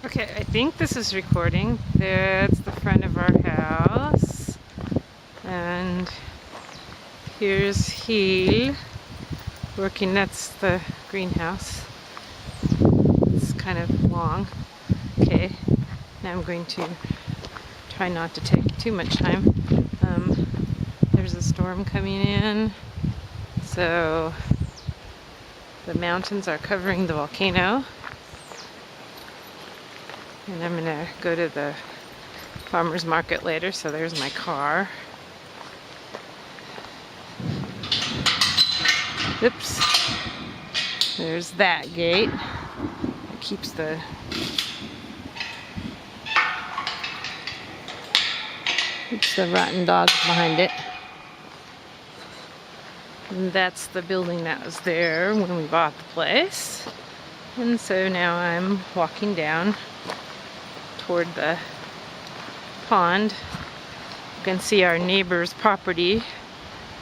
Okay, I think this is recording. That's the front of our house. And here's Gil working. That's the greenhouse. It's kind of long. Okay, now I'm going to try not to take too much time. There's a storm coming in, so the mountains are covering the volcano. And I'm gonna go to the farmer's market later, so there's my car. Oops. There's that gate. It keeps the rotten dogs behind it. And that's the building that was there when we bought the place. And so now I'm walking down toward the pond. You can see our neighbor's property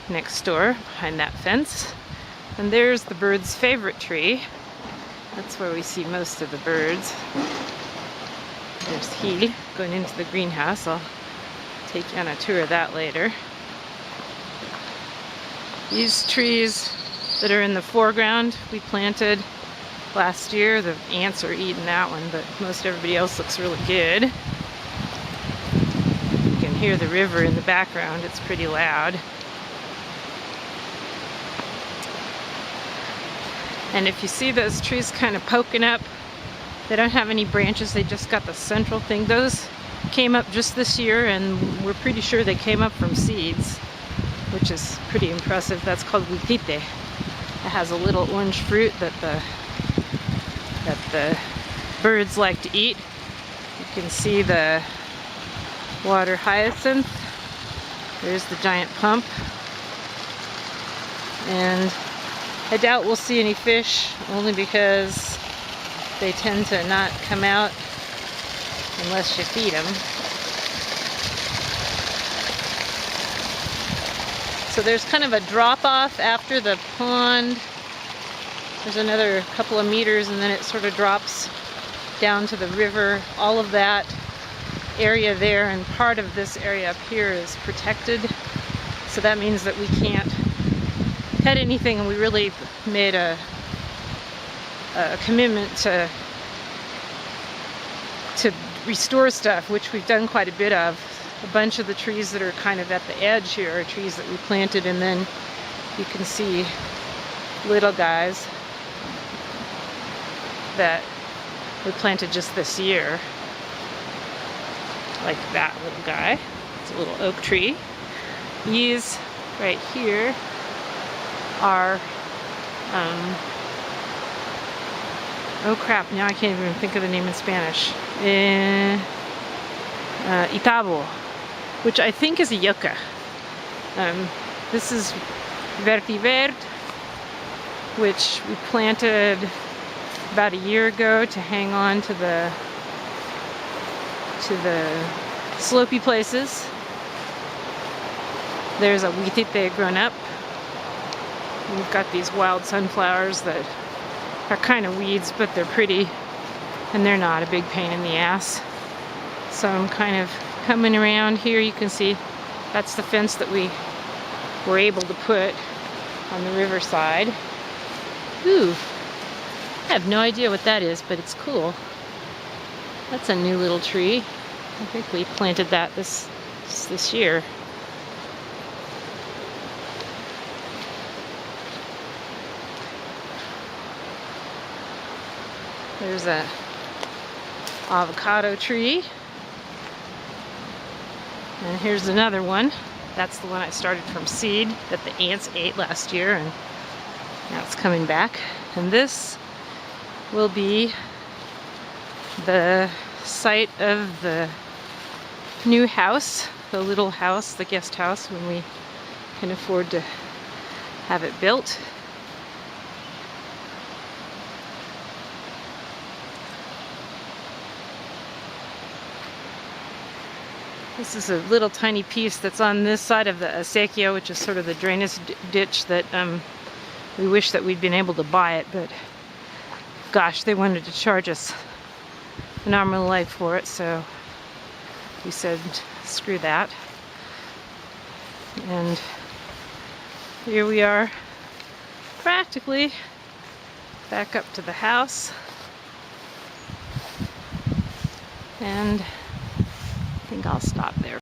next door behind that fence. And there's the bird's favorite tree. That's where we see most of the birds. There's Gil going into the greenhouse. I'll take you on a tour of that later. These trees that are in the foreground we planted last year. The ants are eating that one, but most everybody else looks really good. You can hear the river in the background. It's pretty loud. And if you see those trees kind of poking up, they don't have any branches, they just got the central thing. Those came up just this year, and we're pretty sure they came up from seeds, which is pretty impressive. That's called huitite. It has a little orange fruit that the birds like to eat. You can see the water hyacinth. There's the giant pump. And I doubt we'll see any fish, only because they tend to not come out unless you feed them. So there's kind of a drop off after the pond. There's another couple of meters and then it sort of drops down to the river. All of that area there and part of this area up here is protected. So that means that we can't pet anything, and we really made a commitment to restore stuff, which we've done quite a bit of. A bunch of the trees that are kind of at the edge here are trees that we planted, and then you can see little guys that we planted just this year. Like that little guy. It's a little oak tree. These right here are, oh crap, now I can't even think of the name in Spanish. Itabo, which I think is a yucca. This is vetiver, which we planted about a year ago to hang on to the slopey places. There's a huitite grown up. We've got these wild sunflowers that are kind of weeds, but they're pretty, and they're not a big pain in the ass. So I'm kind of coming around here. You can see that's the fence that we were able to put on the riverside. Ooh, I have no idea what that is, but it's cool. That's a new little tree. I think we planted that this year. There's a avocado tree. And here's another one. That's the one I started from seed that the ants ate last year, and now it's coming back. And this will be the site of the new house, the little house, the guest house, when we can afford to have it built. This is a little tiny piece that's on this side of the acequia, which is sort of the drainage ditch that we wish that we'd been able to buy it, but gosh, they wanted to charge us an arm and a leg for it, so we said screw that. And here we are, practically back up to the house. And I think I'll stop there.